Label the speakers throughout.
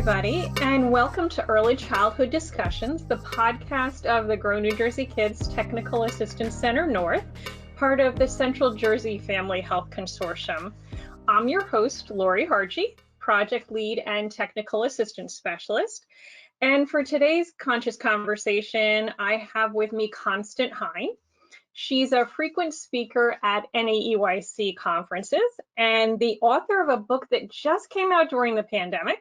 Speaker 1: everybody, and welcome to Early Childhood Discussions, the podcast of the Grow New Jersey Kids Technical Assistance Center North, part of the Central Jersey Family Health Consortium. I'm your host, Lori Hargy, Project Lead and Technical Assistance Specialist. And for today's conscious conversation, I have with me Constant Hine. She's a frequent speaker at NAEYC conferences and the author of a book that just came out during the pandemic,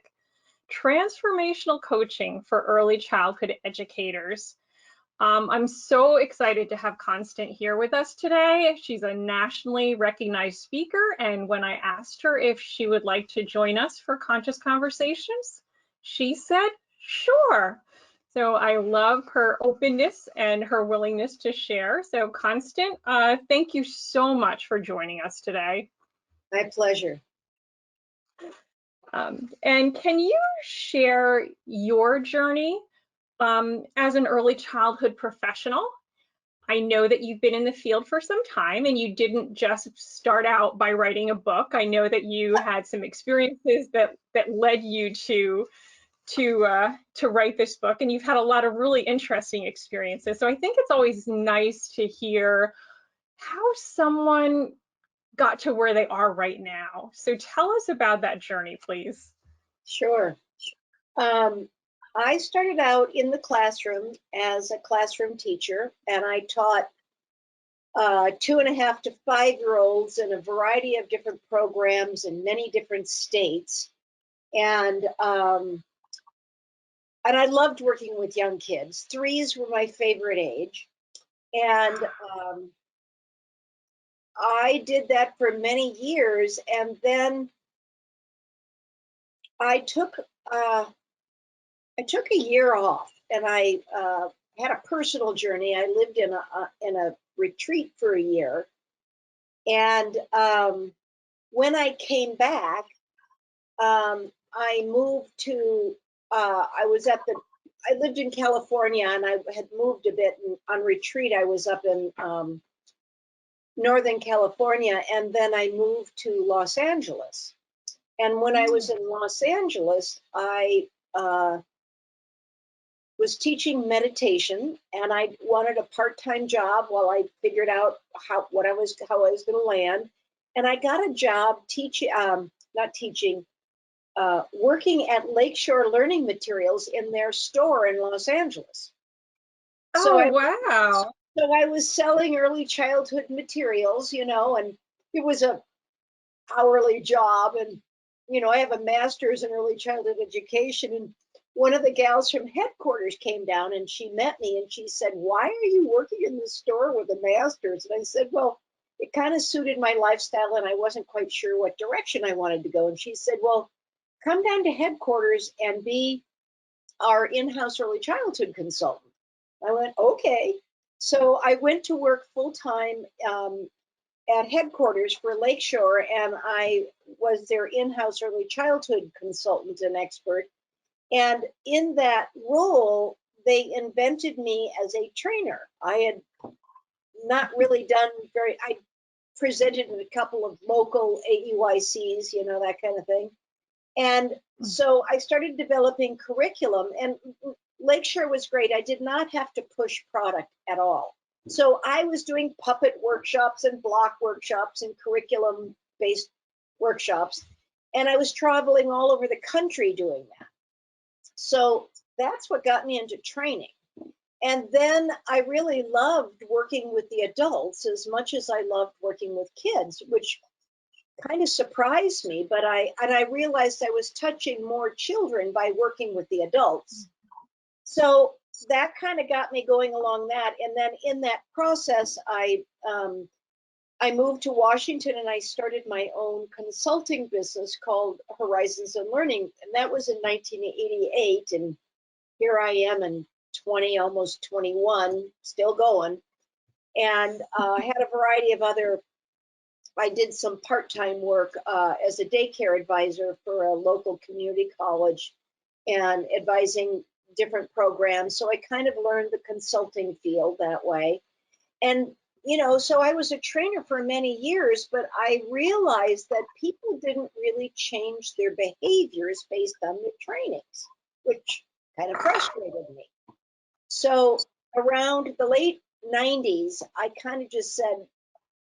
Speaker 1: Transformational Coaching for Early Childhood Educators. I'm so excited to have Constant here with us today. She's a nationally recognized speaker, and when I asked her if she would like to join us for Conscious Conversations, she said, sure. So I love her openness and her willingness to share. So Constant, thank you so much for joining us today.
Speaker 2: My pleasure.
Speaker 1: And can you share your journey as an early childhood professional? I know that you've been in the field for some time and you didn't just start out by writing a book. I know that you had some experiences that led you to write this book, and you've had a lot of really interesting experiences. So I think it's always nice to hear how someone got to where they are right now. So tell us about that journey, please.
Speaker 2: Sure. I started out in the classroom as a classroom teacher, and I taught 2.5 to 5-year-olds in a variety of different programs in many different states. And I loved working with young kids. 3s were my favorite age. And I did that for many years. And then I took a year off, and I had a personal journey. I lived in a retreat for a year. And when I came back, I moved to, I lived in California, and I had moved a bit on retreat. I was up in Northern California, and then I moved to Los Angeles. And when I was in Los Angeles, I was teaching meditation, and I wanted a part-time job while I figured out how I was going to land. And I got a job working at Lakeshore Learning Materials in their store in Los Angeles.
Speaker 1: Wow.
Speaker 2: So I was selling early childhood materials, and it was a hourly job. And, I have a master's in early childhood education. And one of the gals from headquarters came down and she met me and she said, "Why are you working in the store with a master's?" And I said, "Well, it kind of suited my lifestyle and I wasn't quite sure what direction I wanted to go." And she said, "Well, come down to headquarters and be our in-house early childhood consultant." I went, okay. So I went to work full-time at headquarters for Lakeshore, and I was their in-house early childhood consultant and expert. And in that role, they invented me as a trainer. I had not really done I presented in a couple of local AEYCs, that kind of thing. And so I started developing curriculum, and Lakeshore was great. I did not have to push product at all. So I was doing puppet workshops and block workshops and curriculum-based workshops, and I was traveling all over the country doing that. So that's what got me into training. And then I really loved working with the adults as much as I loved working with kids, which kind of surprised me, but I realized I was touching more children by working with the adults. So that kind of got me going along that. And then in that process, I moved to Washington and I started my own consulting business called Horizons of Learning. And that was in 1988. And here I am in almost 21, still going. And I had a variety of I did some part-time work as a daycare advisor for a local community college and advising different programs. So I kind of learned the consulting field that way. And, so I was a trainer for many years, but I realized that people didn't really change their behaviors based on the trainings, which kind of frustrated me. So around the late 90s, I kind of just said,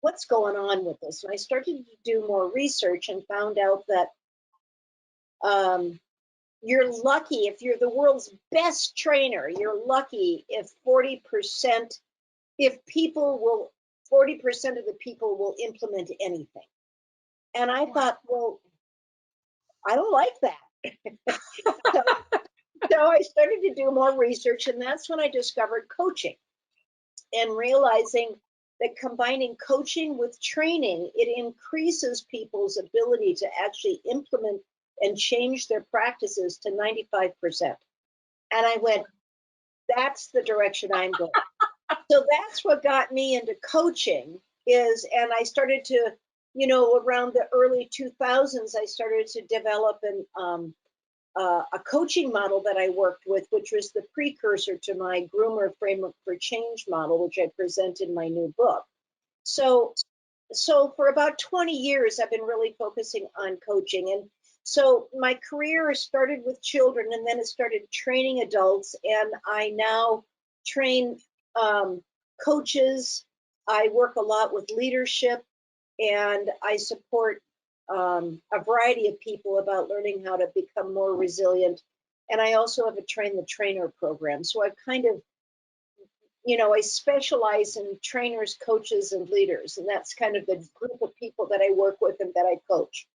Speaker 2: what's going on with this? And I started to do more research and found out that you're lucky if you're the world's best trainer, you're lucky if 40% of the people will implement anything. And I thought, well, I don't like that. So I started to do more research, and that's when I discovered coaching and realizing that combining coaching with training, it increases people's ability to actually implement and change their practices to 95%. And I went, that's the direction I'm going. So that's what got me into coaching and I started to, around the early 2000s, I started to develop a coaching model that I worked with, which was the precursor to my Groomer Framework for Change model, which I present in my new book. So for about 20 years, I've been really focusing on coaching. And so my career started with children, and then it started training adults, and I now train coaches. I work a lot with leadership, and I support a variety of people about learning how to become more resilient. And I also have a train the trainer program. So I've kind of, I specialize in trainers, coaches, and leaders. And that's kind of the group of people that I work with and that I coach.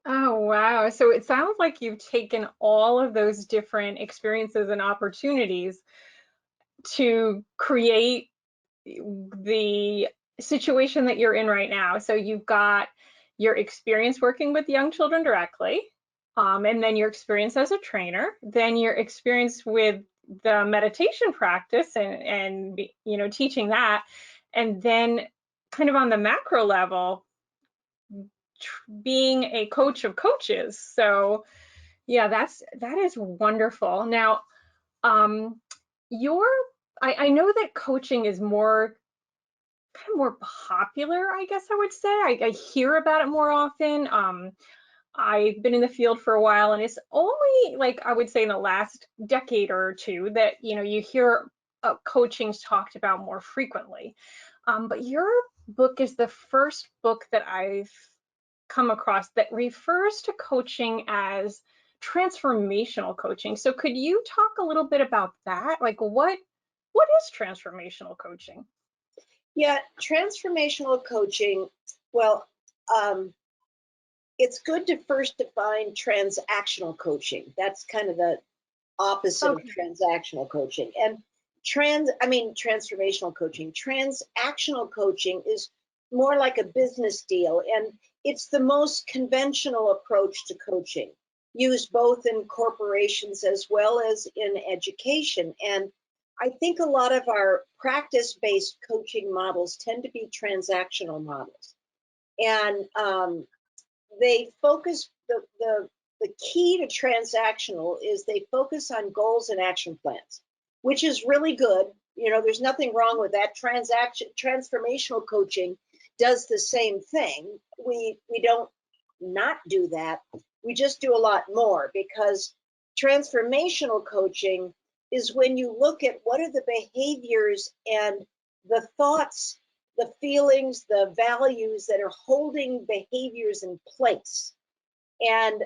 Speaker 1: Oh, wow. So it sounds like you've taken all of those different experiences and opportunities to create the situation that you're in right now. So you've got your experience working with young children directly, and then your experience as a trainer, then your experience with the meditation practice and teaching that, and then kind of on the macro level, being a coach of coaches. So yeah, that is wonderful. Now, I know that coaching is more popular, I guess I would say. I hear about it more often. I've been in the field for a while, and it's only like I would say in the last decade or two that you hear coaching's talked about more frequently. But your book is the first book that I've come across that refers to coaching as transformational coaching. So could you talk a little bit about that? Like what is transformational coaching?
Speaker 2: Yeah, transformational coaching, well, it's good to first define transactional coaching. That's kind of the opposite of transactional coaching. And transformational coaching. Transactional coaching is more like a business deal, and it's the most conventional approach to coaching, used both in corporations as well as in education. And I think a lot of our practice-based coaching models tend to be transactional models. And they focus, the key to transactional is they focus on goals and action plans, which is really good. There's nothing wrong with that. Transformational coaching does the same thing. We don't not do that. We just do a lot more, because transformational coaching is when you look at what are the behaviors and the thoughts, the feelings, the values that are holding behaviors in place. And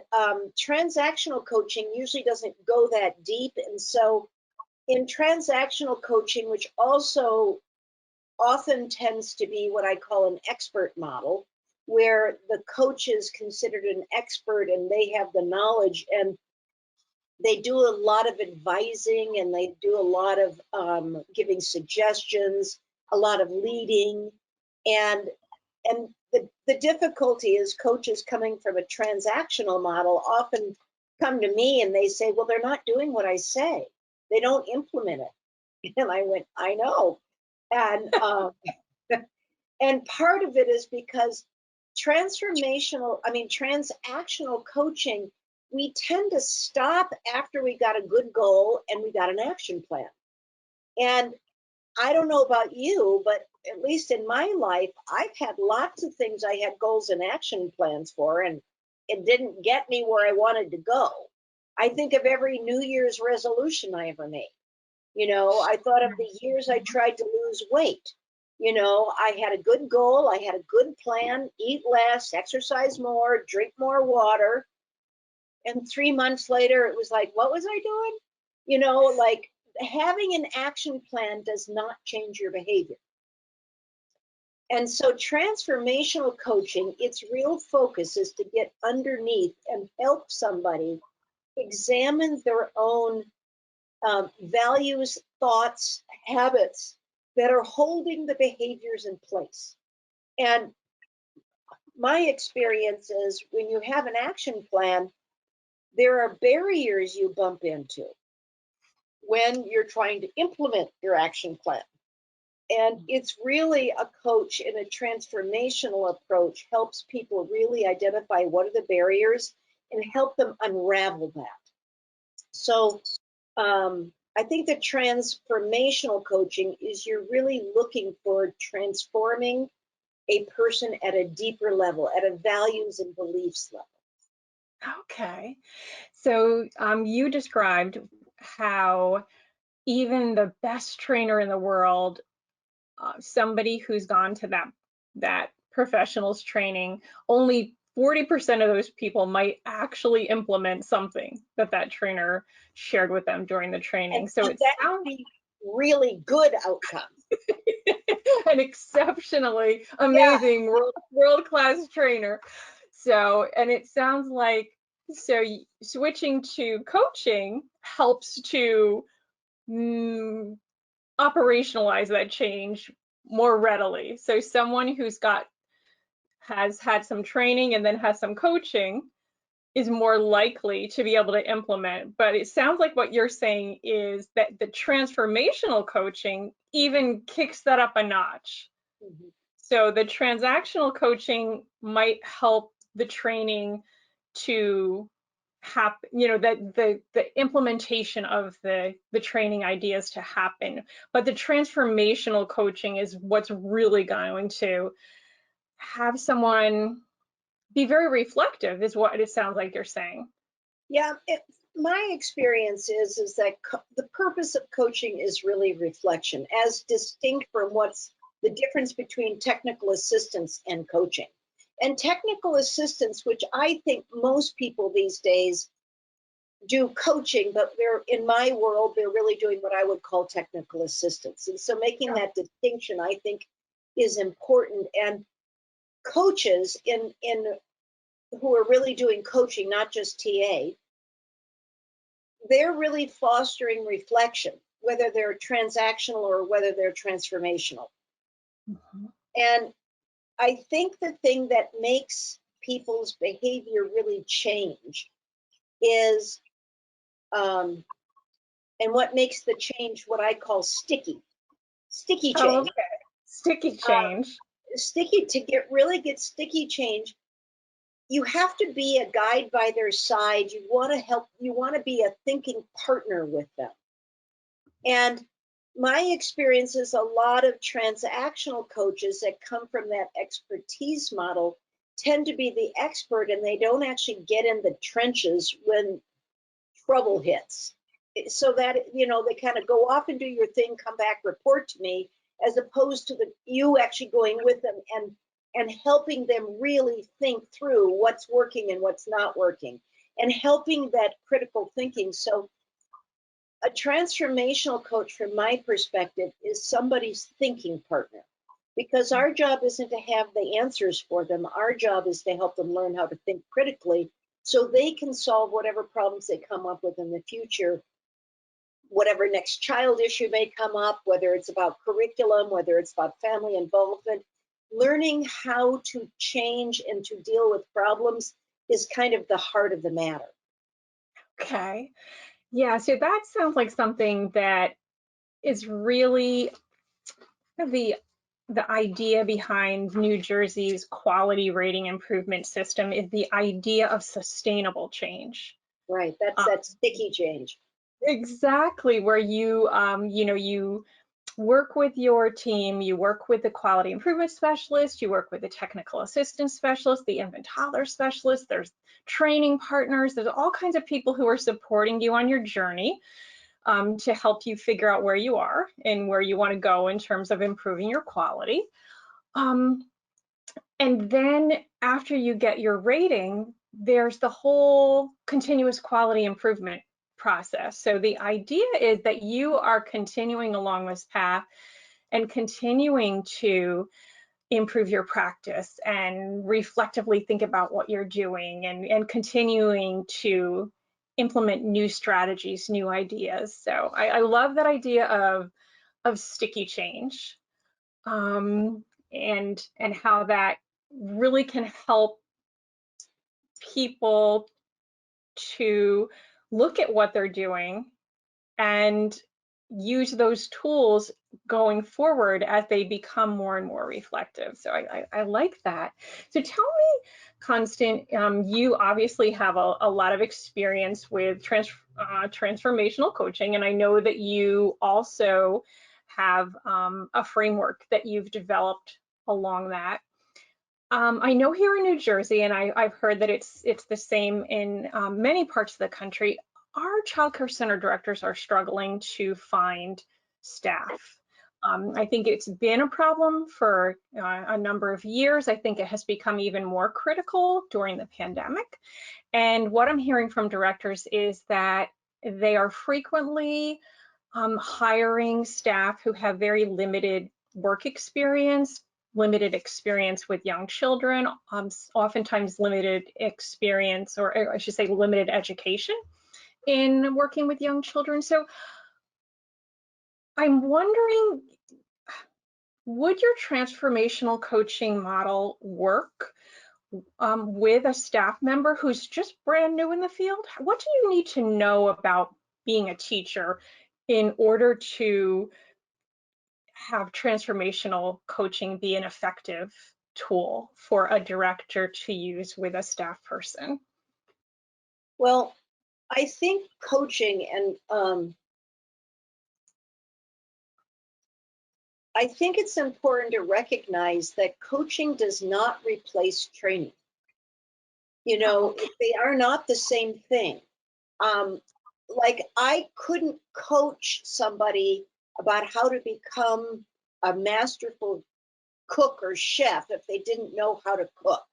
Speaker 2: transactional coaching usually doesn't go that deep. And so in transactional coaching, which also often tends to be what I call an expert model, where the coach is considered an expert and they have the knowledge, and they do a lot of advising, and they do a lot of giving suggestions, a lot of leading. And the difficulty is coaches coming from a transactional model often come to me and they say, well, they're not doing what I say. They don't implement it. And I went, I know. And and part of it is because transactional coaching, we tend to stop after we got a good goal and we got an action plan. And I don't know about you, but at least in my life, I've had lots of things I had goals and action plans for, and it didn't get me where I wanted to go. I think of every New Year's resolution I ever made. I thought of the years I tried to lose weight. I had a good goal, I had a good plan: eat less, exercise more, drink more water. And 3 months later, it was like, what was I doing? Like, having an action plan does not change your behavior. And so transformational coaching, its real focus is to get underneath and help somebody examine their own values, thoughts, habits that are holding the behaviors in place. And my experience is, when you have an action plan, there are barriers you bump into when you're trying to implement your action plan. And it's really a coach in a transformational approach helps people really identify what are the barriers and help them unravel that. So I think that transformational coaching is, you're really looking for transforming a person at a deeper level, at a values and beliefs level.
Speaker 1: Okay. So you described how even the best trainer in the world, somebody who's gone to that professional's training, only 40% of those people might actually implement something that trainer shared with them during the training.
Speaker 2: And
Speaker 1: so it
Speaker 2: that
Speaker 1: sounds
Speaker 2: would be really good outcome.
Speaker 1: an exceptionally amazing world-class trainer. So, and it sounds like, switching to coaching helps to operationalize that change more readily. So someone has had some training and then has some coaching is more likely to be able to implement. But it sounds like what you're saying is that the transformational coaching even kicks that up a notch.
Speaker 2: Mm-hmm.
Speaker 1: So the transactional coaching might help the training to happen, that the implementation of the training ideas to happen. But the transformational coaching is what's really going to have someone be very reflective, is what it sounds like you're saying.
Speaker 2: Yeah, my experience is that the purpose of coaching is really reflection, as distinct from what's the difference between technical assistance and coaching. And technical assistance, which I think most people these days do coaching, but in my world, they're really doing what I would call technical assistance. And so making that distinction, I think, is important. And coaches who are really doing coaching, not just TA, they're really fostering reflection, whether they're transactional or whether they're transformational.
Speaker 1: Mm-hmm.
Speaker 2: And I think the thing that makes people's behavior really change is, and what makes the change what I call sticky change.
Speaker 1: Oh, okay. Sticky change.
Speaker 2: To really get sticky change, you have to be a guide by their side. You want to help, you want to be a thinking partner with them. And my experience is, a lot of transactional coaches that come from that expertise model tend to be the expert, and they don't actually get in the trenches when trouble hits. So that, they kind of go off and do your thing, come back, report to me, as opposed to you actually going with them and helping them really think through what's working and what's not working, and helping that critical thinking. So a transformational coach, from my perspective, is somebody's thinking partner, because our job isn't to have the answers for them. Our job is to help them learn how to think critically so they can solve whatever problems they come up with in the future, whatever next child issue may come up, whether it's about curriculum, whether it's about family involvement. Learning how to change and to deal with problems is kind of the heart of the matter.
Speaker 1: Okay. Yeah, so that sounds like something that is really the idea behind New Jersey's quality rating improvement system, is the idea of sustainable change.
Speaker 2: Right, that's that sticky change.
Speaker 1: Exactly, where you work with your team, you work with the quality improvement specialist, you work with the technical assistance specialist, the infant toddler specialist, there's training partners, there's all kinds of people who are supporting you on your journey to help you figure out where you are and where you want to go in terms of improving your quality. And then after you get your rating, there's the whole continuous quality improvement process. So the idea is that you are continuing along this path and continuing to improve your practice and reflectively think about what you're doing and continuing to implement new strategies, new ideas. So I love that idea of sticky change, and how that really can help people to look at what they're doing and use those tools going forward as they become more and more reflective. So I like that. So tell me, Constant, you obviously have a lot of experience with transformational coaching, and I know that you also have a framework that you've developed along that. I know here in New Jersey, and I've heard that it's the same in many parts of the country, our childcare center directors are struggling to find staff. I think it's been a problem for a number of years. I think it has become even more critical during the pandemic. And what I'm hearing from directors is that they are frequently hiring staff who have very limited work experience, limited experience with young children, oftentimes limited experience, or I should say limited education in working with young children. So I'm wondering, would your transformational coaching model work with a staff member who's just brand new in the field? What do you need to know about being a teacher in order to have transformational coaching be an effective tool for a director to use with a staff person?
Speaker 2: Well, I think coaching and I think it's important to recognize that coaching does not replace training. You know, they are not the same thing. Like I couldn't coach somebody about how to become a masterful cook or chef if they didn't know how to cook.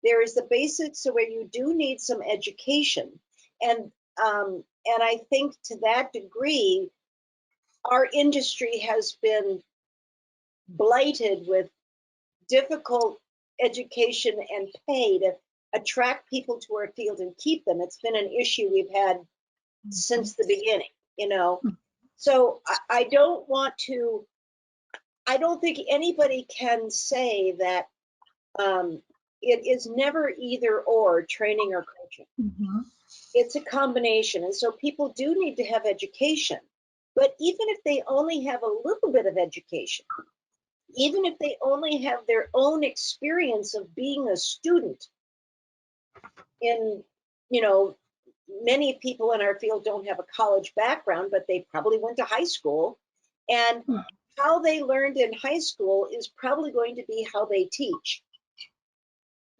Speaker 2: There is the basics where you do need some education, and I think to that degree, our industry has been blighted with difficult education and pay to attract people to our field and keep them. It's been an issue we've had since the beginning, you know. So I don't want to, I don't think anybody can say that it is never either or training or coaching.
Speaker 1: Mm-hmm.
Speaker 2: It's a combination. And so people do need to have education. But even if they only have a little bit of education, even if they only have their own experience of being a student in, you know, many people in our field don't have a college background, but they probably went to high school. And how they learned in high school is probably going to be how they teach,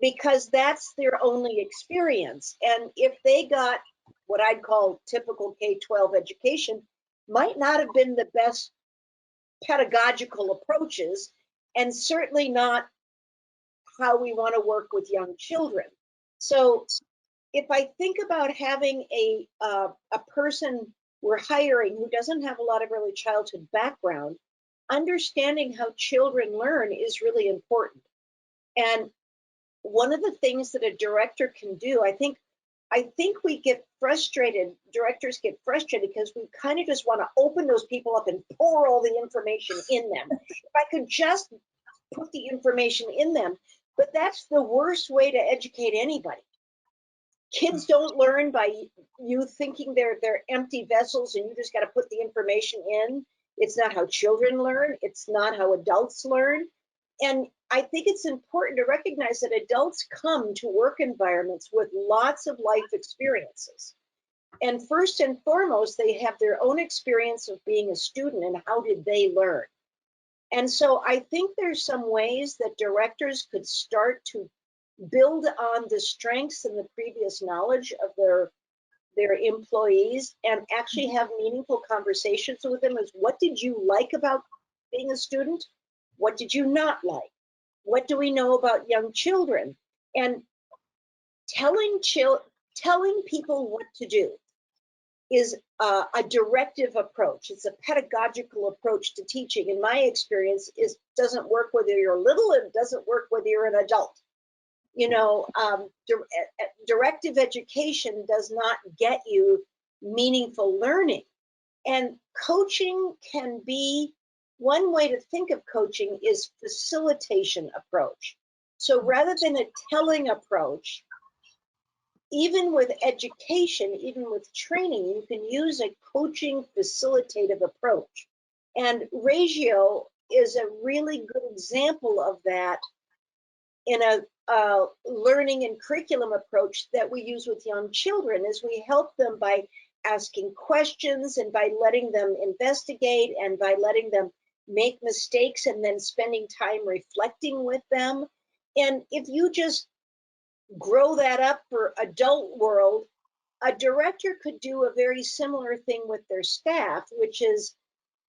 Speaker 2: because that's their only experience. And if they got what I'd call typical K-12 education, might not have been the best pedagogical approaches, and certainly not how we want to work with young children. So if I think about having a person we're hiring who doesn't have a lot of early childhood background, understanding how children learn is really important. And one of the things that a director can do, I think we get frustrated, directors get frustrated because we kind of just want to open those people up and pour all the information in them. If I could just put the information in them, but that's the worst way to educate anybody. Kids don't learn by you thinking they're empty vessels and you just got to put the information in. It's not how children learn. It's not how adults learn. And I think it's important to recognize that adults come to work environments with lots of life experiences. And first and foremost, they have their own experience of being a student and how did they learn. And so I think there's some ways that directors could start to build on the strengths and the previous knowledge of their employees and actually have meaningful conversations with them as what did you like about being a student? What did you not like? What do we know about young children? And telling people what to do is a directive approach. It's a pedagogical approach to teaching. In my experience, it doesn't work whether you're little, and it doesn't work whether you're an adult. You know, directive education does not get you meaningful learning. And coaching can be, one way to think of coaching is facilitation approach. So rather than a telling approach, even with education, even with training, you can use a coaching facilitative approach. And Ratio is a really good example of that in a learning and curriculum approach that we use with young children, is we help them by asking questions and by letting them investigate and by letting them make mistakes and then spending time reflecting with them. And if you just grow that up for adult world, a director could do a very similar thing with their staff, which is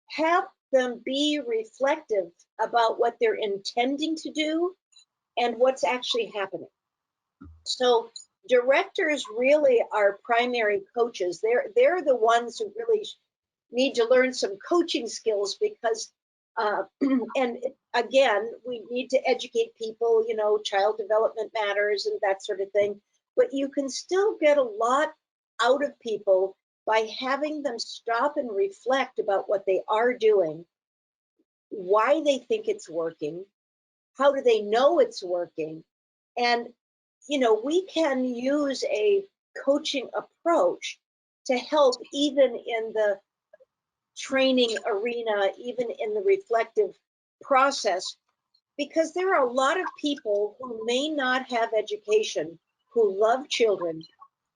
Speaker 2: have them be reflective about what they're intending to do and what's actually happening. So directors really are primary coaches. They're the ones who really need to learn some coaching skills because, and again, we need to educate people, you know, child development matters and that sort of thing. But you can still get a lot out of people by having them stop and reflect about what they are doing, why they think it's working, how do they know it's working, and you know, we can use a coaching approach to help even in the training arena, even in the reflective process, because there are a lot of people who may not have education, who love children,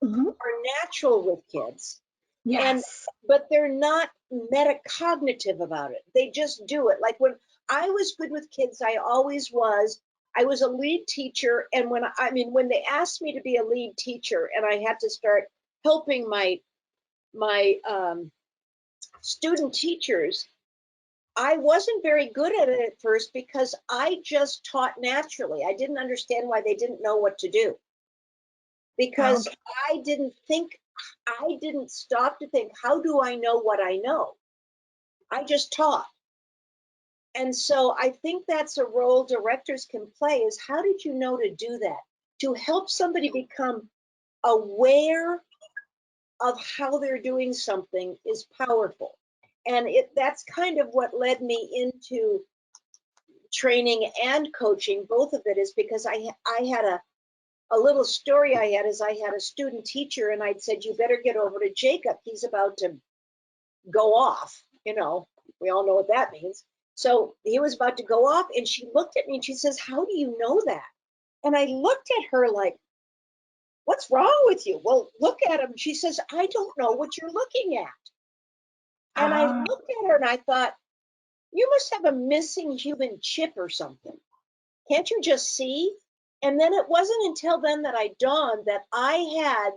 Speaker 2: are natural with kids,
Speaker 1: Yes.
Speaker 2: but they're not metacognitive about it. They just do it. Like when I was good with kids, I always was. I was a lead teacher, and when they asked me to be a lead teacher, and I had to start helping my student teachers, I wasn't very good at it at first because I just taught naturally. I didn't understand why they didn't know what to do because I didn't stop to think, how do I know what I know? I just taught. And so I think that's a role directors can play, is how did you know to do that? To help somebody become aware of how they're doing something is powerful. And that's kind of what led me into training and coaching. Both of it is because I had a little story I had a student teacher, and I'd said, you better get over to Jacob. He's about to go off. You know, we all know what that means. So he was about to go off, and she looked at me and she says, how do you know that? And I looked at her like, what's wrong with you? Well, look at him. She says, I don't know what you're looking at. And I looked at her and I thought, you must have a missing human chip or something. Can't you just see? And then it wasn't until then that I dawned that I had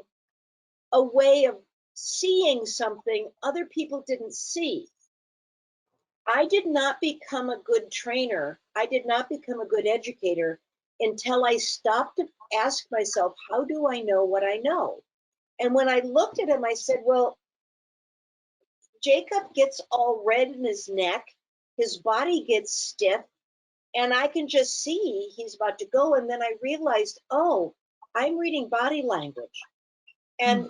Speaker 2: a way of seeing something other people didn't see. I did not become a good trainer. I did not become a good educator until I stopped to ask myself, how do I know what I know? And when I looked at him, I said, well, Jacob gets all red in his neck, his body gets stiff, and I can just see he's about to go. And then I realized, oh, I'm reading body language. And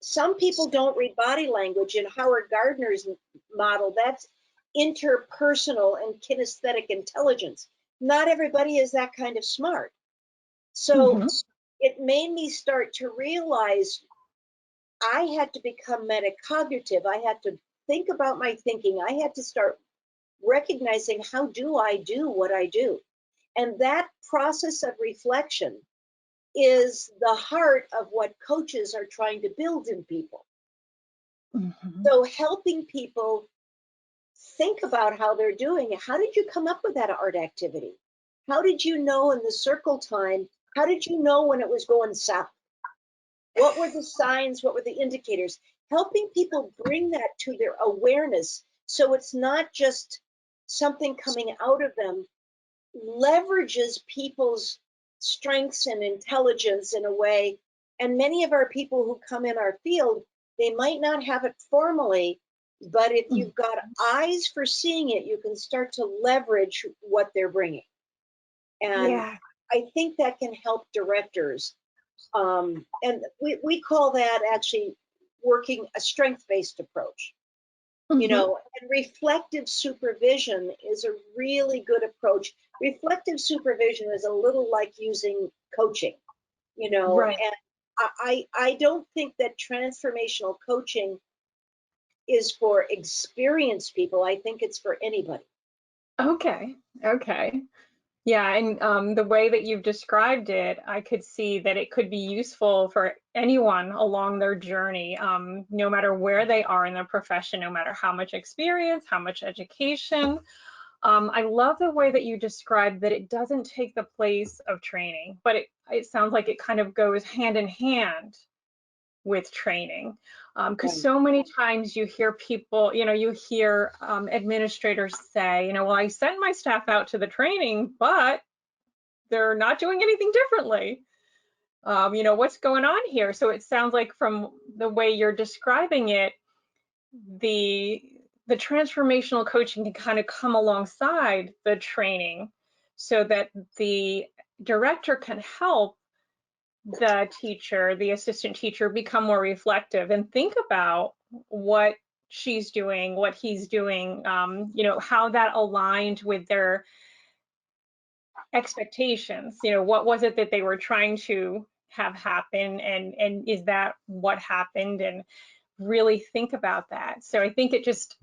Speaker 2: some people don't read body language. In Howard Gardner's model, that's interpersonal and kinesthetic intelligence. Not everybody is that kind of smart. So it made me start to realize I had to become metacognitive. I had to think about my thinking. I had to start recognizing, how do I do what I do? And that process of reflection is the heart of what coaches are trying to build in people.
Speaker 1: Mm-hmm.
Speaker 2: So helping people think about how they're doing. How did you come up with that art activity? How did you know in the circle time? How did you know when it was going south? What were the signs? What were the indicators? Helping people bring that to their awareness so it's not just something coming out of them, leverages people's strengths and intelligence in a way. And many of our people who come in our field, they might not have it formally, but if you've got eyes for seeing it, you can start to leverage what they're bringing. And
Speaker 1: Yeah.
Speaker 2: I think that can help directors. And we call that actually working a strength-based approach. You
Speaker 1: Mm-hmm.
Speaker 2: know, and reflective supervision is a really good approach. Reflective supervision is a little like using coaching, you know,
Speaker 1: Right.
Speaker 2: and I don't think that transformational coaching is for experienced people. I think it's for anybody.
Speaker 1: Okay. Okay. Yeah, and the way that you've described it, I could see that it could be useful for anyone along their journey, no matter where they are in their profession, no matter how much experience, how much education. I love the way that you described that it doesn't take the place of training, but it sounds like it kind of goes hand in hand with training. Because
Speaker 2: Right.
Speaker 1: so many times you hear people, you hear administrators say, well, I sent my staff out to the training, but they're not doing anything differently. What's going on here? So it sounds like from the way you're describing it, the transformational coaching can kind of come alongside the training so that the director can help the teacher, the assistant teacher, become more reflective and think about what she's doing, what he's doing, how that aligned with their expectations. What was it that they were trying to have happen, and is that what happened, and really think about that. So I think it just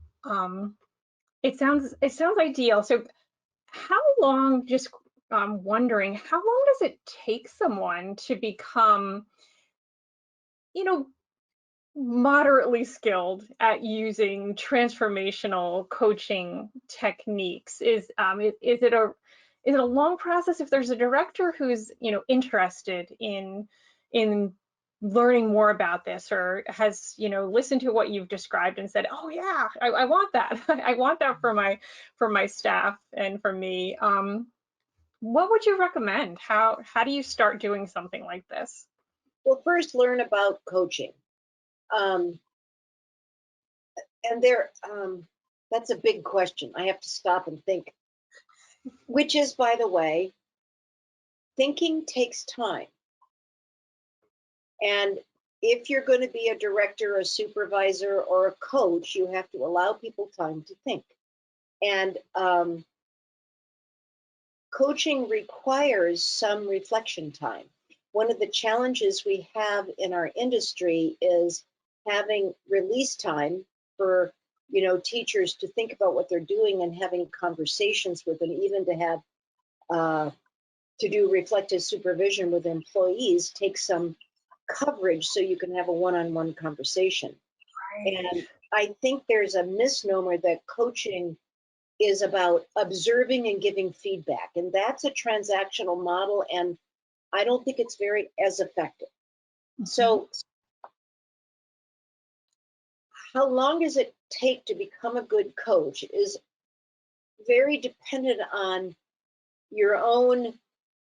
Speaker 1: it sounds ideal. So how long, just wondering, how long does it take someone to become, you know, moderately skilled at using transformational coaching techniques? Is it a long process if there's a director who's interested in learning more about this, or has listened to what you've described and said, oh yeah, I want that. I want that for my staff and for me. What would you recommend? How do you start doing something like this?
Speaker 2: Well, first learn about coaching. Um, and there, that's a big question. I have to stop and think, which is, by the way, thinking takes time. And if you're going to be a director, a supervisor, or a coach, you have to allow people time to think. And coaching requires some reflection time. One of the challenges we have in our industry is having release time for teachers to think about what they're doing and having conversations with them, even to have to do reflective supervision with employees takes some coverage so you can have a one-on-one conversation.
Speaker 1: Right.
Speaker 2: And I think there's a misnomer that coaching is about observing and giving feedback, and that's a transactional model, and I don't think it's very as effective.
Speaker 1: Mhm.
Speaker 2: So how long does it take to become a good coach is very dependent on your own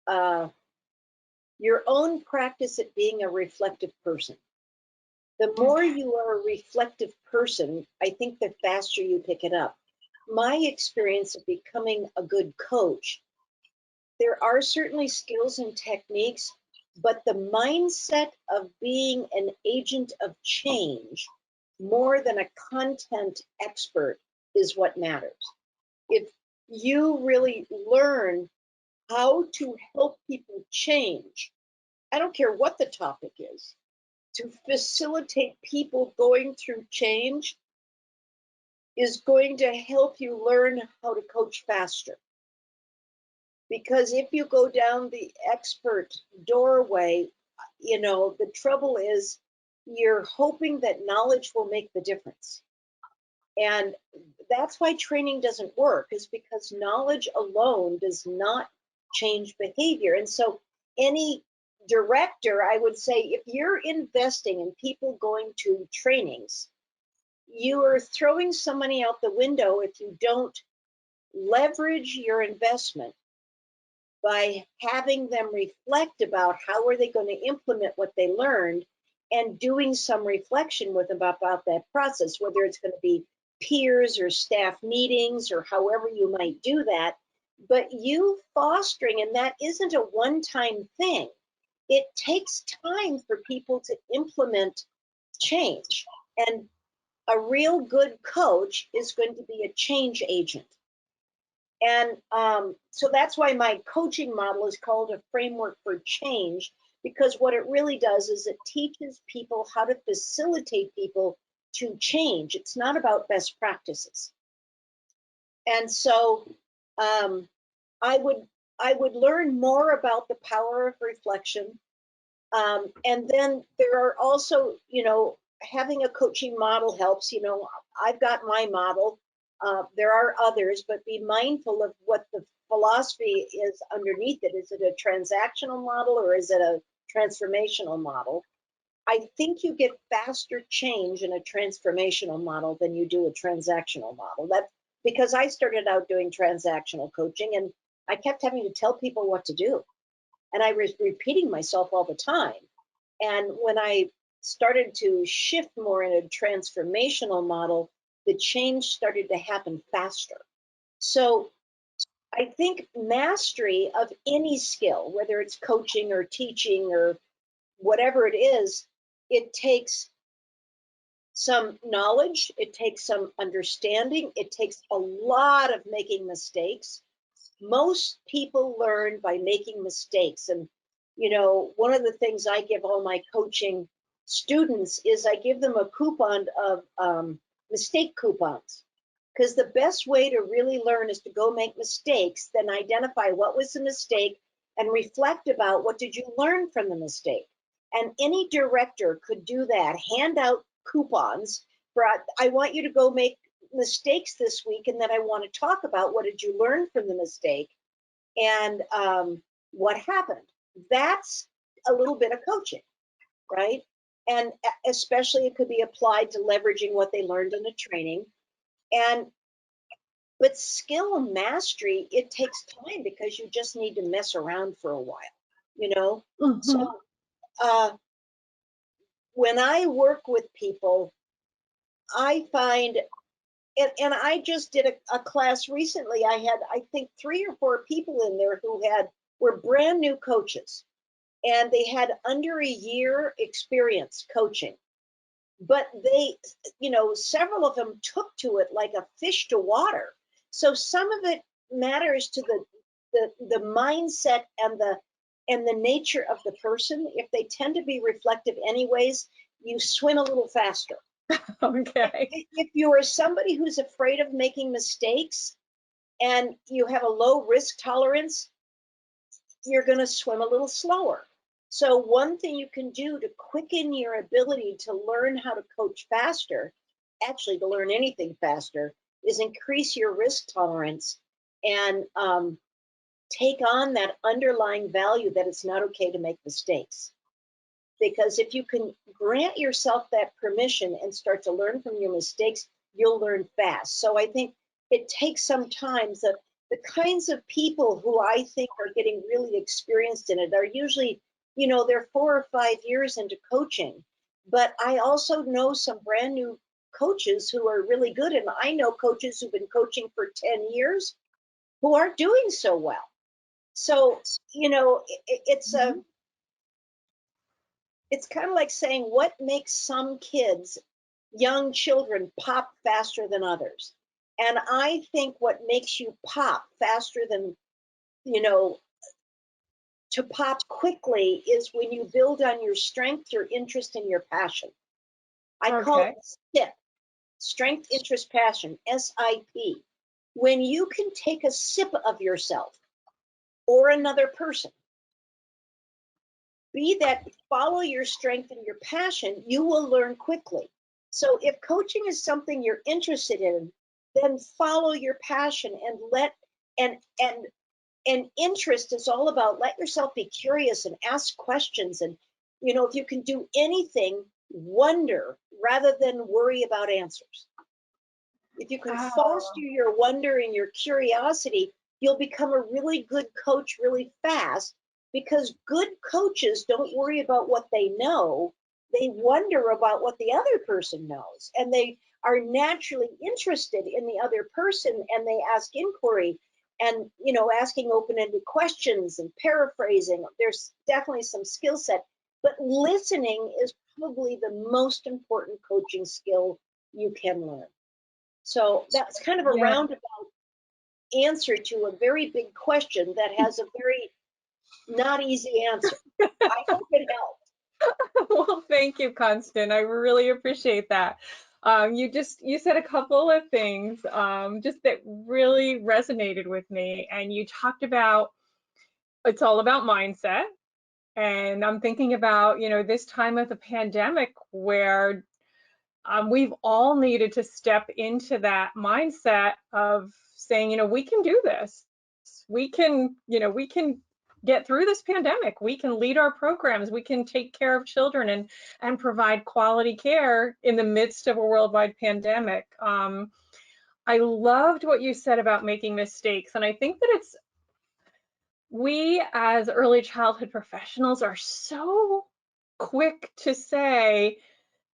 Speaker 2: uh, practice at being a reflective person. The more
Speaker 1: Okay.
Speaker 2: you are a reflective person, I think the faster you pick it up. My experience of becoming a good coach, there are certainly skills and techniques, but the mindset of being an agent of change more than a content expert is what matters. If you really learn how to help people change, I don't care what the topic is, to facilitate people going through change is going to help you learn how to coach faster. Because if you go down the expert doorway, the trouble is you're hoping that knowledge will make the difference. And that's why training doesn't work, is because knowledge alone does not change behavior. And so any director, I would say, if you're investing in people going to trainings, you are throwing some money out the window if you don't leverage your investment by having them reflect about how are they going to implement what they learned, and doing some reflection with them about that process, whether it's going to be peers or staff meetings or however you might do that. But you fostering, and that isn't a one-time thing. It takes time for people to implement change. And a real good coach is going to be a change agent. And so that's why my coaching model is called a framework for change, because what it really does is it teaches people how to facilitate people to change. It's not about best practices. And so I would learn more about the power of reflection. And then there are also, having a coaching model helps. I've got my model. There are others, but be mindful of what the philosophy is underneath it. Is it a transactional model or is it a transformational model? I think you get faster change in a transformational model than you do a transactional model. That's because I started out doing transactional coaching and I kept having to tell people what to do. And I was repeating myself all the time. And when I started to shift more in a transformational model, the change started to happen faster. So I think mastery of any skill, whether it's coaching or teaching or whatever it is, it takes some knowledge, it takes some understanding, it takes a lot of making mistakes. Most people learn by making mistakes. And, one of the things I give all my coaching students is I give them a coupon of mistake coupons. Because the best way to really learn is to go make mistakes, then identify what was the mistake and reflect about what did you learn from the mistake. And any director could do that, hand out coupons for, I want you to go make mistakes this week, and then I want to talk about what did you learn from the mistake and what happened. That's a little bit of coaching, right? And especially it could be applied to leveraging what they learned in the training. But skill mastery, it takes time because you just need to mess around for a while,
Speaker 1: Mm-hmm.
Speaker 2: So when I work with people, I find, and I just did a class recently. I had, I think, 3 or 4 people in there who were brand new coaches, and they had under a year experience coaching. But they, several of them took to it like a fish to water. So some of it matters to the mindset and the nature of the person. If they tend to be reflective anyways, you swim a little faster.
Speaker 1: Okay.
Speaker 2: If you are somebody who's afraid of making mistakes and you have a low risk tolerance, you're going to swim a little slower. So one thing you can do to quicken your ability to learn how to coach faster, actually to learn anything faster, is increase your risk tolerance and take on that underlying value that it's not okay to make mistakes. Because if you can grant yourself that permission and start to learn from your mistakes, you'll learn fast. So I think it takes some time. The kinds of people who I think are getting really experienced in it are usually, they're 4 or 5 years into coaching. But I also know some brand new coaches who are really good. And I know coaches who've been coaching for 10 years who aren't doing so well. So, it's kind of like saying what makes some kids, young children, pop faster than others. And I think what makes you pop faster than, to pop quickly is when you build on your strength, your interest, and your passion. I call it SIP, strength, interest, passion, SIP. When you can take a sip of yourself, or another person. Follow your strength and your passion, you will learn quickly. So if coaching is something you're interested in, then follow your passion and interest is all about let yourself be curious and ask questions. And, if you can do anything, wonder rather than worry about answers. If you can foster your wonder and your curiosity, you'll become a really good coach really fast, because good coaches don't worry about what they know. They wonder about what the other person knows, and they are naturally interested in the other person, and they ask inquiry and, asking open-ended questions and paraphrasing. There's definitely some skill set, but listening is probably the most important coaching skill you can learn. So that's kind of a roundabout answer to a very big question that has a very not easy answer. I hope it helped.
Speaker 1: Well, thank you, Constant. I really appreciate that. You said a couple of things just that really resonated with me, and you talked about it's all about mindset. And I'm thinking about, this time of the pandemic where we've all needed to step into that mindset of saying, we can do this. We can get through this pandemic. We can lead our programs. We can take care of children and provide quality care in the midst of a worldwide pandemic. I loved what you said about making mistakes. And I think that we as early childhood professionals are so quick to say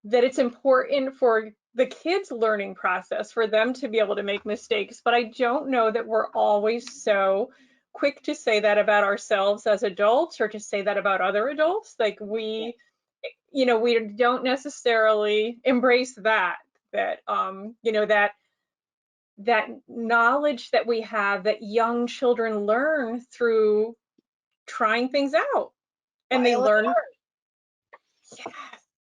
Speaker 1: that it's important for the kids' learning process for them to be able to make mistakes, but I don't know that we're always so quick to say that about ourselves as adults, or to say that about other adults. Like we don't necessarily embrace that knowledge that we have, that young children learn through trying things out, and they learn.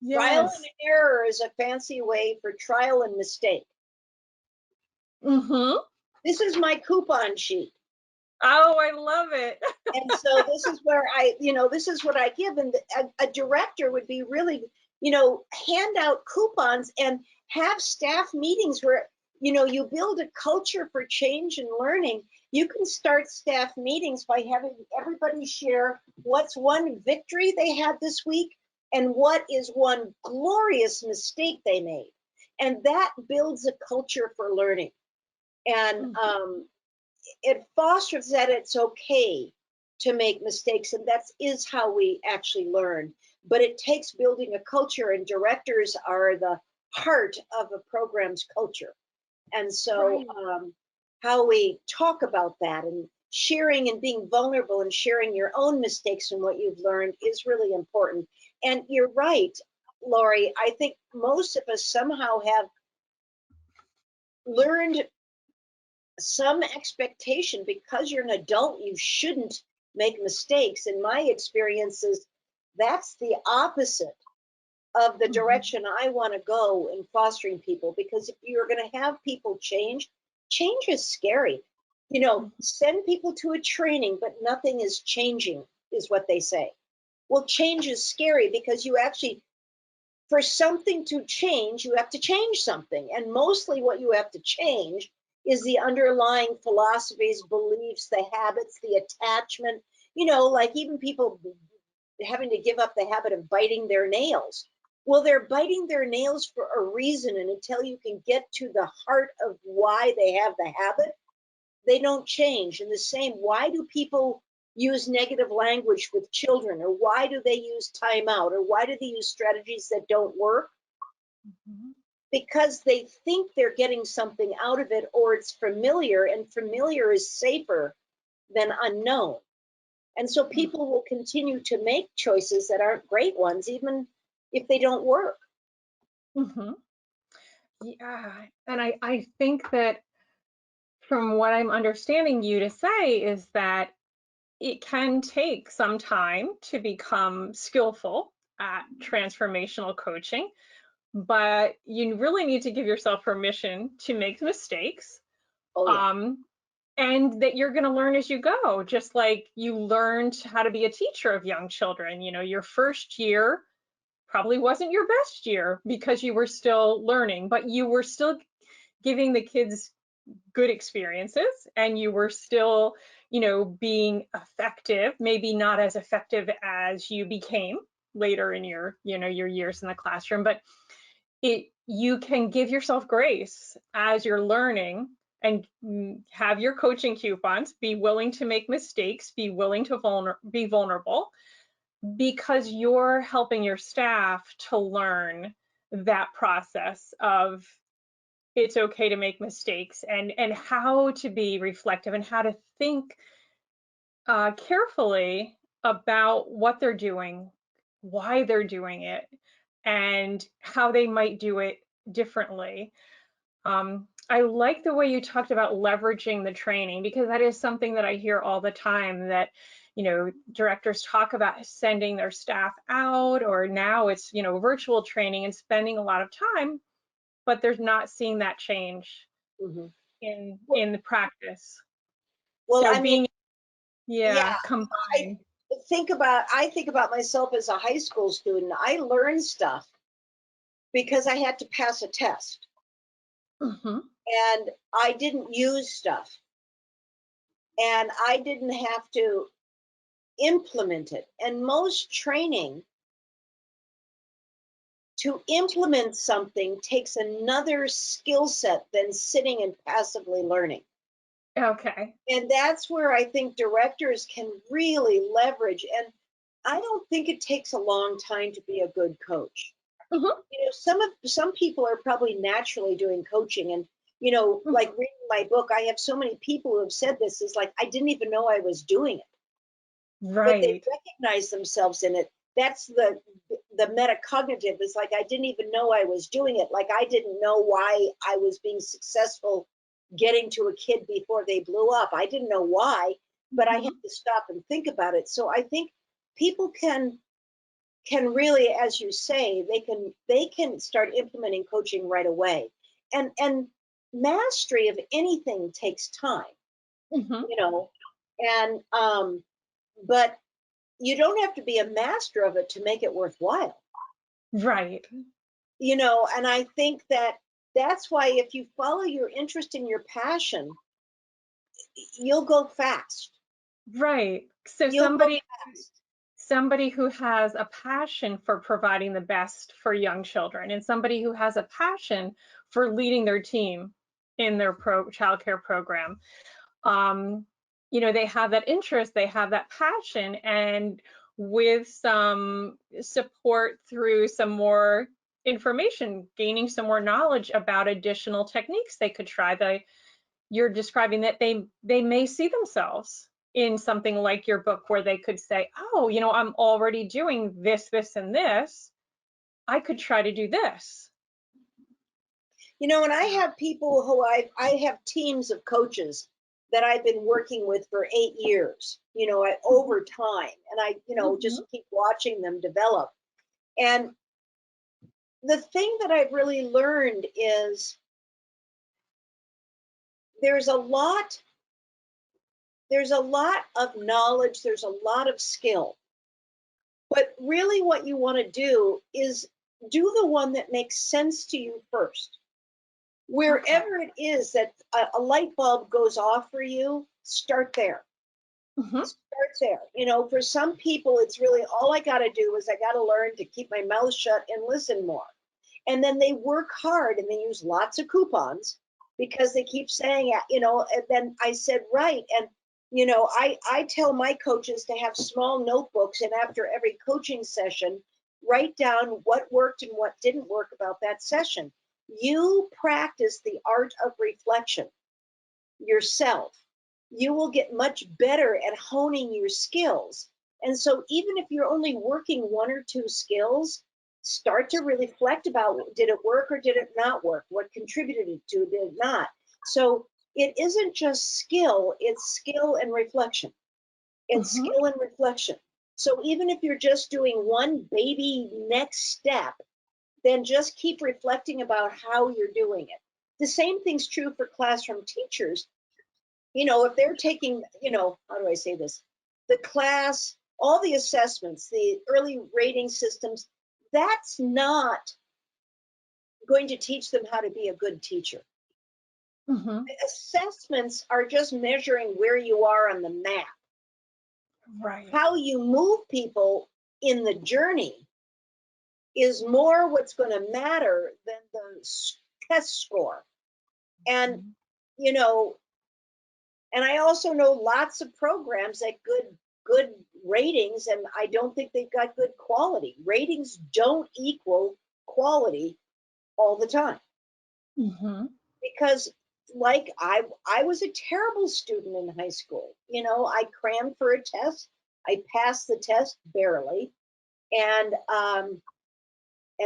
Speaker 1: Yes.
Speaker 2: Trial and error is a fancy way for trial and mistake.
Speaker 1: Mm-hmm.
Speaker 2: This is my coupon sheet.
Speaker 1: Oh, I love it.
Speaker 2: And so this is where this is what I give. And a director would be really, hand out coupons and have staff meetings where, you build a culture for change and learning. You can start staff meetings by having everybody share what's one victory they had this week and what is one glorious mistake they made. And that builds a culture for learning. And it fosters that it's okay to make mistakes, and that is how we actually learn. But it takes building a culture, and directors are the heart of a program's culture. And so how we talk about that, and sharing and being vulnerable and sharing your own mistakes and what you've learned is really important. And you're right, Lori, I think most of us somehow have learned some expectation because you're an adult, you shouldn't make mistakes. In my experiences, that's the opposite of the direction I want to go in fostering people, because if you're going to have people change is scary. Send people to a training, but nothing is changing, is what they say. Well, change is scary because you actually, for something to change, you have to change something. And mostly what you have to change is the underlying philosophies, beliefs, the habits, the attachment, like even people having to give up the habit of biting their nails. Well, they're biting their nails for a reason. And until you can get to the heart of why they have the habit, they don't change. And the same, why do people use negative language with children? Or why do they use timeout? Or why do they use strategies that don't work? Because they think they're getting something out of it, or it's familiar, and familiar is safer than unknown. And so people will continue to make choices that aren't great ones, even if they don't work.
Speaker 1: Yeah, and I think that from what I'm understanding you to say is that it can take some time to become skillful at transformational coaching, but you really need to give yourself permission to make mistakes. and that you're going to learn as you go, just like you learned how to be a teacher of young children. You know, your first year probably wasn't your best year because you were still learning, but you were still giving the kids good experiences, and you were still, you know, being effective, maybe not as effective as you became later in your, you know, your years in the classroom, but you can give yourself grace as you're learning, and have your coaching coupons, be willing to make mistakes, be willing to be vulnerable, because you're helping your staff to learn that process of it's okay to make mistakes, and how to be reflective and how to think carefully about what they're doing, why they're doing it, and how they might do it differently. I like the way you talked about leveraging the training, because that is something that I hear all the time, that, you know, directors talk about sending their staff out, or now it's, you know, virtual training and spending a lot of time, but they're not seeing that change
Speaker 2: Hmm.
Speaker 1: in the practice.
Speaker 2: Well,
Speaker 1: So
Speaker 2: I mean,
Speaker 1: being,
Speaker 2: yeah,
Speaker 1: yeah,
Speaker 2: I
Speaker 1: combined.
Speaker 2: I think about myself as a high school student. I learned stuff because I had to pass a test,
Speaker 1: Hmm.
Speaker 2: and I didn't use stuff, and I didn't have to implement it. And most training to implement something takes another skill set than sitting and passively learning.
Speaker 1: Okay.
Speaker 2: And that's where I think directors can really leverage. And I don't think it takes a long time to be a good coach.
Speaker 1: Hmm.
Speaker 2: You know, some people are probably naturally doing coaching, and you know, like
Speaker 1: Hmm.
Speaker 2: reading my book, I have so many people who have said this is like I didn't even know I was doing it, but they
Speaker 1: Right.
Speaker 2: recognize themselves in it. That's the metacognitive, is like I didn't even know I was doing it. Like I didn't know why I was being successful getting to a kid before they blew up. I didn't know why, but I had
Speaker 1: Hmm.
Speaker 2: to stop and think about it. So I think people can really, as you say, they can start implementing coaching right away. And mastery of anything takes time,
Speaker 1: Hmm.
Speaker 2: you know, and but you don't have to be a master of it to make it worthwhile,
Speaker 1: Right.
Speaker 2: you know. And I think that that's why if you follow your interest and your passion, you'll go fast.
Speaker 1: Right. So
Speaker 2: You'll go fast.
Speaker 1: somebody who has a passion for providing the best for young children, and somebody who has a passion for leading their team in their childcare program. Um, you know, they have that interest, they have that passion, and with some support through some more information, gaining some more knowledge about additional techniques they could try. You're describing that they may see themselves in something like your book, where they could say, oh, you know, I'm already doing this, this, and this. I could try to do this.
Speaker 2: You know, and I have people who I have teams of coaches that I've been working with for 8 years, you know, over time. And I, you know,
Speaker 1: Mhm.
Speaker 2: just keep watching them develop. And the thing that I've really learned is there's a lot, there's a lot of knowledge, there's a lot of skill. But really what you want to do is do the one that makes sense to you first.
Speaker 1: Okay.
Speaker 2: Wherever it is that a light bulb goes off for you, start there.
Speaker 1: Hmm.
Speaker 2: Start there. You know, for some people, it's really all I got to do is I got to learn to keep my mouth shut and listen more. And then they work hard and they use lots of coupons because they keep saying, you know, and then I said, right. And, you know, I tell my coaches to have small notebooks, and after every coaching session, write down what worked and what didn't work about that session. You practice the art of reflection yourself. You will get much better at honing your skills. And so, even if you're only working one or two skills, start to reflect about, did it work or did it not work? What contributed it to, did it not? So, it isn't just skill, it's skill and reflection. It's
Speaker 1: Hmm.
Speaker 2: skill and reflection. So, even if you're just doing one baby next step, then just keep reflecting about how you're doing it. The same thing's true for classroom teachers. if they're taking, how do I say this? The class, all the assessments, the early rating systems, that's not going to teach them how to be a good teacher.
Speaker 1: Mm-hmm.
Speaker 2: Assessments are just measuring where you are on the map.
Speaker 1: Right.
Speaker 2: How you move people in the journey is more what's going to matter than the test score. And, you know, and I also know lots of programs that good ratings, and I don't think they've got good quality. Ratings don't equal quality all the time.
Speaker 1: Mm-hmm.
Speaker 2: Because like I was a terrible student in high school. I crammed for a test. I passed the test barely. And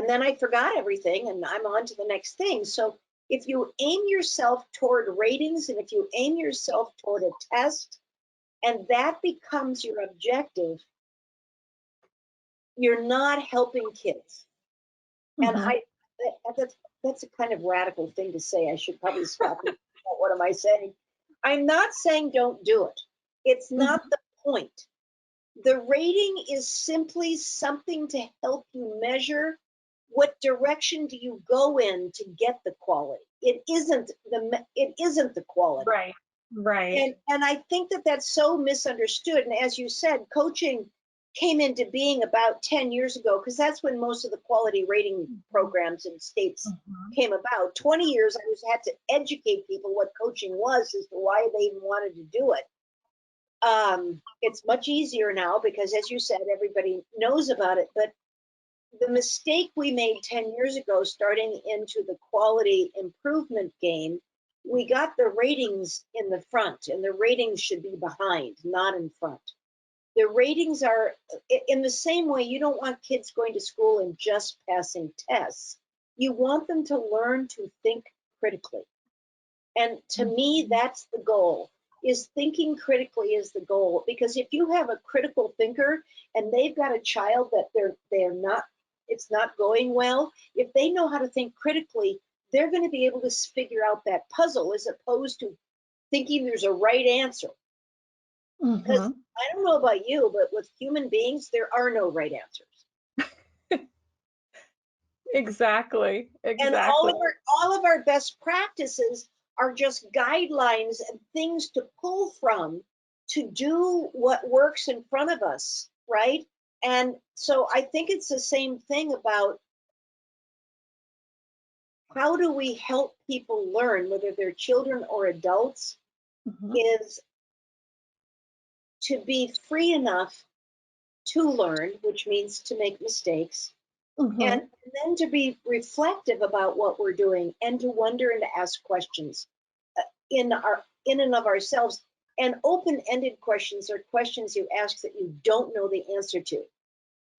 Speaker 2: then I forgot everything and I'm on to the next thing. So if you aim yourself toward ratings and if you aim yourself toward a test and that becomes your objective, you're not helping kids. And
Speaker 1: Mm-hmm.
Speaker 2: that's a kind of radical thing to say. I should probably stop and what am I saying? I'm not saying don't do it. It's not
Speaker 1: Mm-hmm.
Speaker 2: the point. The rating is simply something to help you measure what direction do you go in to get the quality. It isn't the quality.
Speaker 1: Right. Right.
Speaker 2: And I think that that's so misunderstood. And as you said, coaching came into being about 10 years ago because that's when most of the quality rating programs in states
Speaker 1: Mm-hmm.
Speaker 2: came about. 20 years I had to educate people what coaching was as to why they even wanted to do it. It's much easier now because, as you said, everybody knows about it. But the mistake we made 10 years ago, starting into the quality improvement game, we got the ratings in the front, and the ratings should be behind, not in front. The ratings are in the same way you don't want kids going to school and just passing tests. You want them to learn to think critically. And to me, that's the goal. Is thinking critically is the goal, because if you have a critical thinker and they've got a child that they're not, it's not going well, if they know how to think critically, they're going to be able to figure out that puzzle as opposed to thinking there's a right answer. Because
Speaker 1: Mm-hmm.
Speaker 2: I don't know about you, but with human beings, there are no right answers.
Speaker 1: Exactly.
Speaker 2: And
Speaker 1: Exactly.
Speaker 2: all of our best practices are just guidelines and things to pull from to do what works in front of us, right? And so I think it's the same thing about how do we help people learn, whether they're children or adults,
Speaker 1: Mm-hmm.
Speaker 2: is to be free enough to learn, which means to make mistakes,
Speaker 1: Mm-hmm.
Speaker 2: and then to be reflective about what we're doing and to wonder and to ask questions in and of ourselves. And open-ended questions are questions you ask that you don't know the answer to.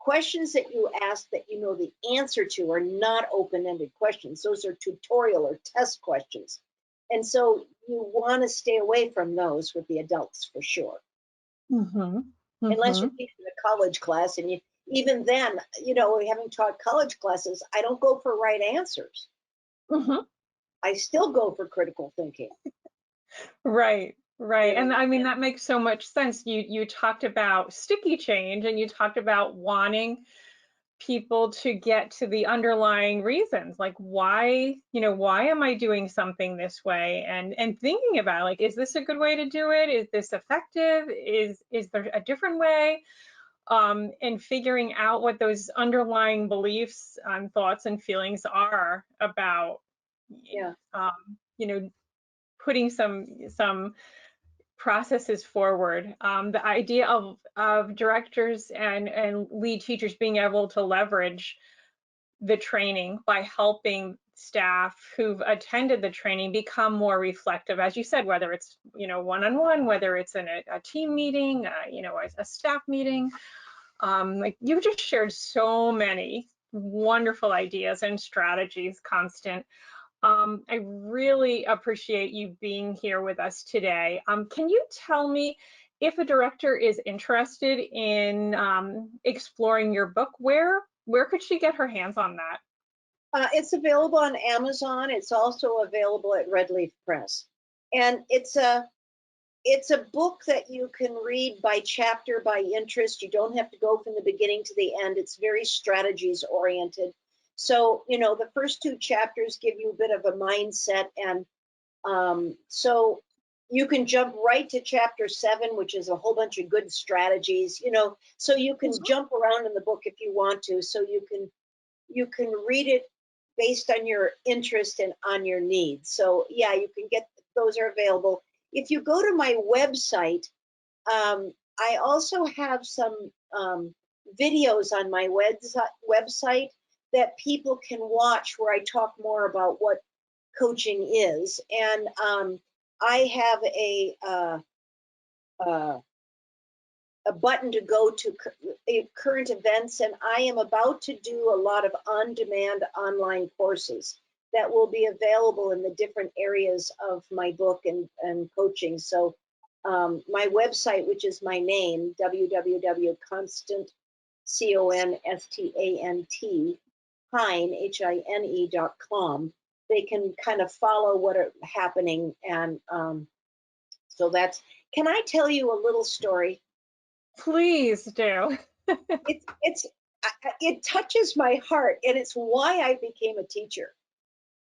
Speaker 2: Questions that you ask that you know the answer to are not open-ended questions. Those are tutorial or test questions. And so you want to stay away from those with the adults for sure.
Speaker 1: Mm-hmm.
Speaker 2: Unless
Speaker 1: Mm-hmm.
Speaker 2: you're teaching a college class, and even then, having taught college classes, I don't go for right answers.
Speaker 1: Mm-hmm.
Speaker 2: I still go for critical thinking.
Speaker 1: Right.
Speaker 2: You
Speaker 1: Right.
Speaker 2: know,
Speaker 1: And I mean, that makes so much sense. You talked about sticky change and you talked about wanting people to get to the underlying reasons, like why am I doing something this way, and thinking about, like, is this a good way to do it, is this effective, is there a different way, and figuring out what those underlying beliefs, thoughts and feelings are about,
Speaker 2: yeah.
Speaker 1: um, you know putting some processes forward. The idea of directors and lead teachers being able to leverage the training by helping staff who've attended the training become more reflective, as you said, whether it's one-on-one, whether it's in a team meeting, a staff meeting. Like, you just shared so many wonderful ideas and strategies, Constant. I really appreciate you being here with us today. Can you tell me, if a director is interested in exploring your book, where could she get her hands on that?
Speaker 2: It's available on Amazon. It's also available at Red Leaf Press. And it's a book that you can read by chapter, by interest. You don't have to go from the beginning to the end. It's very strategies oriented. So, the first 2 chapters give you a bit of a mindset. And so you can jump right to chapter 7, which is a whole bunch of good strategies, so you can jump around in the book if you want to. So you can read it based on your interest and on your needs. So yeah, you can get, those are available. If you go to my website, I also have some videos on my website that people can watch where I talk more about what coaching is. And I have a button to go to current events, and I am about to do a lot of on-demand online courses that will be available in the different areas of my book and coaching. So my website, which is my name, www.constant, CONSTANT, Hine, HINE.com, they can kind of follow what are happening. And so that's, can I tell you a little story?
Speaker 1: Please do.
Speaker 2: It touches my heart, and it's why I became a teacher.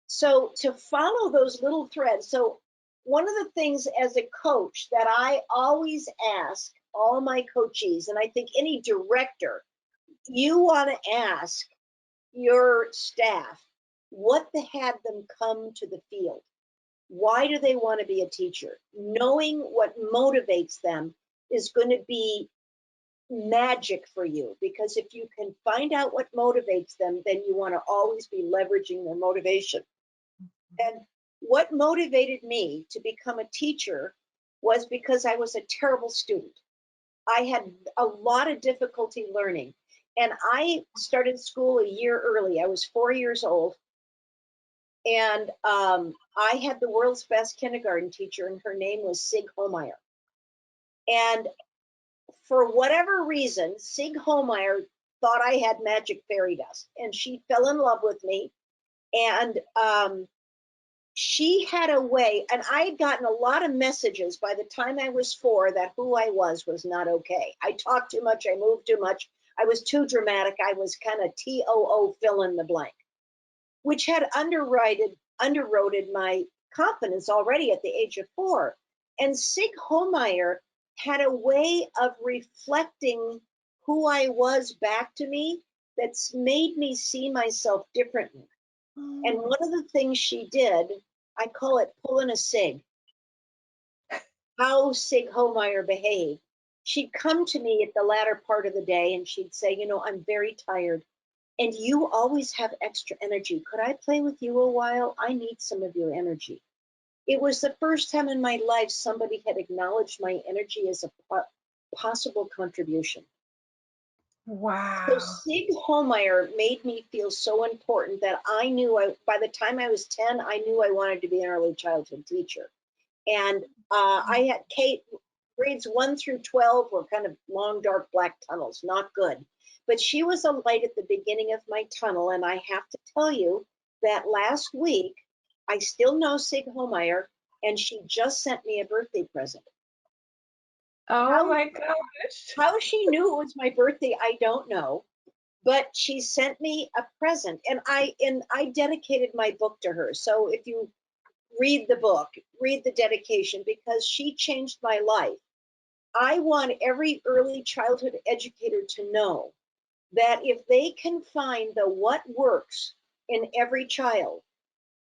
Speaker 2: So to follow those little threads. So one of the things as a coach that I always ask all my coachees, and I think any director, you want to ask your staff what had them come to the field. Why do they want to be a teacher? Knowing what motivates them is going to be magic for you, because if you can find out what motivates them, then you want to always be leveraging their motivation. And what motivated me to become a teacher was because I was a terrible student. I had a lot of difficulty learning, and I started school a year early. I was 4 years old, and I had the world's best kindergarten teacher, and her name was Sig Homeyer. And for whatever reason, Sig Homeyer thought I had magic fairy dust, and she fell in love with me. And she had a way, and I had gotten a lot of messages by the time I was 4 that who I was not okay. I talked too much, I moved too much, I was too dramatic, I was kind of TOO, fill in the blank, which had underwrote my confidence already at the age of 4. And Sig Homeyer had a way of reflecting who I was back to me that's made me see myself differently. And one of the things she did, I call it pulling a Sig, how Sig Homeyer behaved. She'd come to me at the latter part of the day and she'd say, I'm very tired and you always have extra energy. Could I play with you a while? I need some of your energy. It was the first time in my life somebody had acknowledged my energy as a possible contribution.
Speaker 1: Wow.
Speaker 2: So Sig Homeyer made me feel so important that I knew by the time I was 10, I knew I wanted to be an early childhood teacher. And I had grades 1 through 12 were kind of long, dark, black tunnels, not good. But she was a light at the beginning of my tunnel. And I have to tell you that last week, I still know Sig Homeyer, and she just sent me a birthday present.
Speaker 1: Oh my gosh.
Speaker 2: How she knew it was my birthday, I don't know. But she sent me a present, and I dedicated my book to her. So if you read the book, read the dedication, because she changed my life. I want every early childhood educator to know that if they can find the what works in every child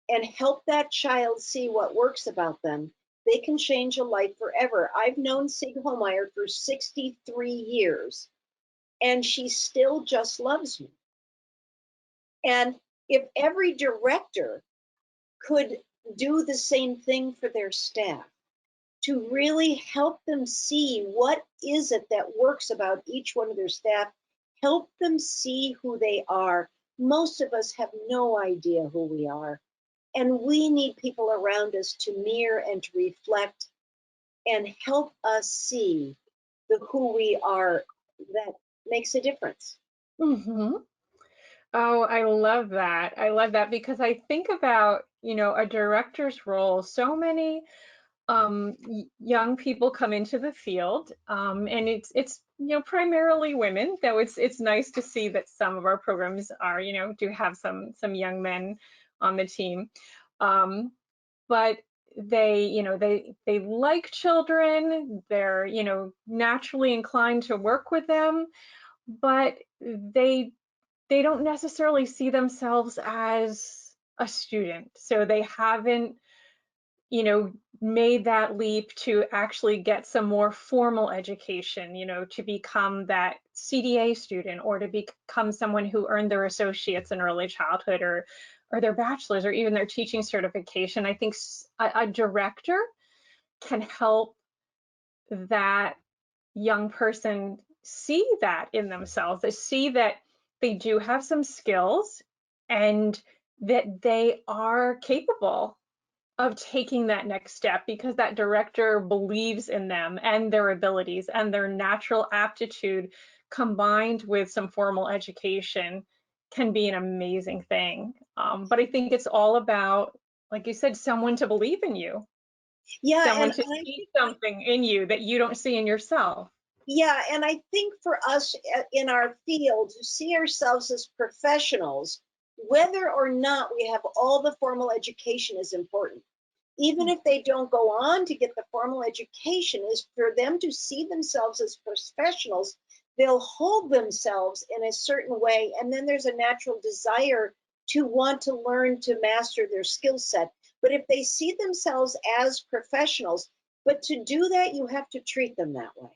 Speaker 2: and help that child see what works about them, they can change a life forever. I've known Sig Homeyer for 63 years, and she still just loves me. And if every director could do the same thing for their staff, to really help them see what is it that works about each one of their staff, help them see who they are. Most of us have no idea who we are. And we need people around us to mirror and to reflect and help us see the who we are that makes a difference.
Speaker 1: Mm-hmm. Oh, I love that. I love that because I think about, a director's role. So many young people come into the field, and it's primarily women. Though it's nice to see that some of our programs are do have some young men on the team, but they like children. They're naturally inclined to work with them, but they don't necessarily see themselves as a student, so they haven't made that leap to actually get some more formal education, to become that CDA student, or to become someone who earned their associates in early childhood, or their bachelor's, or even their teaching certification. I think a director can help that young person see that in themselves. They see that they do have some skills and that they are capable of taking that next step, because that director believes in them and their abilities and their natural aptitude, combined with some formal education, can be an amazing thing. But I think it's all about, like you said, someone to believe in you,
Speaker 2: Yeah,
Speaker 1: someone
Speaker 2: and
Speaker 1: to see something in you that you don't see in yourself.
Speaker 2: I think for us in our field to see ourselves as professionals, whether or not we have all the formal education is important. Even if they don't go on to get the formal education, is for them to see themselves as professionals. They'll hold themselves in a certain way, and then there's a natural desire to want to learn to master their skill set. But if they see themselves as professionals, but to do that, you have to treat them that way.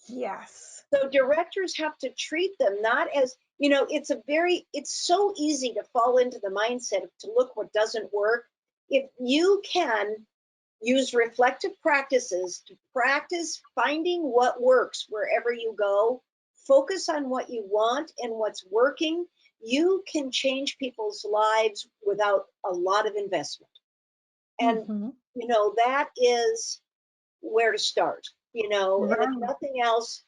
Speaker 1: Yes.
Speaker 2: So directors have to treat them not as, it's so easy to fall into the mindset of to look what doesn't work. If you can use reflective practices to practice finding what works wherever you go, focus on what you want and what's working, you can change people's lives without a lot of investment. And, that is where to start, and if nothing else,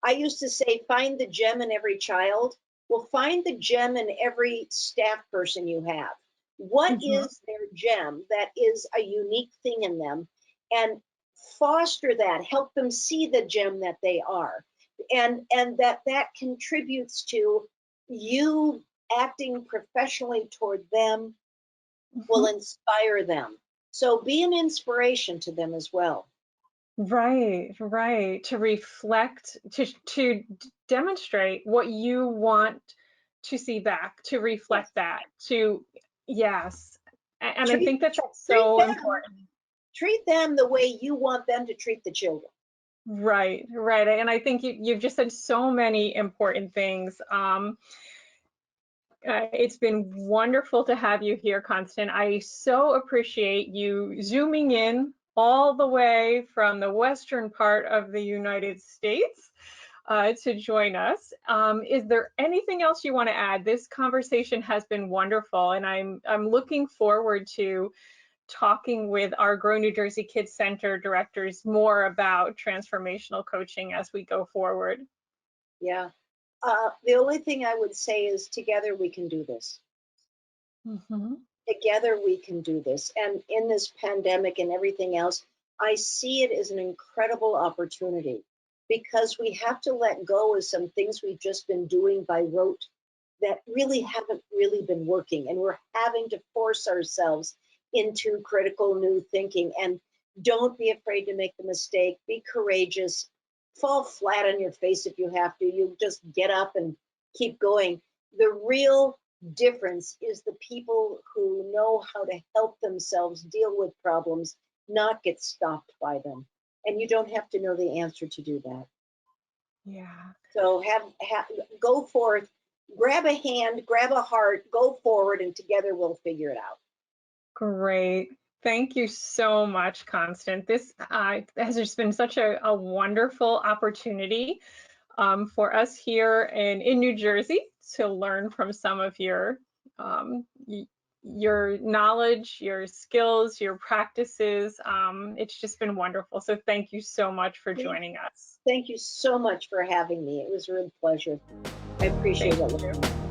Speaker 2: I used to say, find the gem in every child. Well, find the gem in every staff person you have. What is their gem that is a unique thing in them? And foster that, help them see the gem that they are. And that contributes to you acting professionally toward them, will inspire them. So be an inspiration to them as well.
Speaker 1: Right. To reflect, to demonstrate what you want to see back, to reflect that, yes. And I think that's so important.
Speaker 2: Treat them the way you want them to treat the children.
Speaker 1: Right. And I think you've just said so many important things. It's been wonderful to have you here, Constant. I so appreciate you zooming in all the way from the western part of the United States to join us. Is there anything else you want to add? This conversation has been wonderful, and I'm looking forward to talking with our Grow New Jersey Kids Center directors more about transformational coaching as we go forward.
Speaker 2: Yeah. The only thing I would say is together we can do this. Together we can do this. And in this pandemic and everything else, I see it as an incredible opportunity, because we have to let go of some things we've just been doing by rote that really haven't really been working. And we're having to force ourselves into critical new thinking. And don't be afraid to make the mistake. Be courageous. Fall flat on your face if you have to. You just get up and keep going. The real difference is the people who know how to help themselves deal with problems, not get stopped by them. And you don't have to know the answer to do that.
Speaker 1: Yeah.
Speaker 2: So go forth, grab a hand, grab a heart, go forward, and together we'll figure it out. Great.
Speaker 1: Thank you so much, Constant. This has just been such a wonderful opportunity for us here in New Jersey to learn from some of your knowledge, your skills, your practices. It's just been wonderful. So thank you so much for joining us.
Speaker 2: Thank you so much for having me. It was a real pleasure. I appreciate it.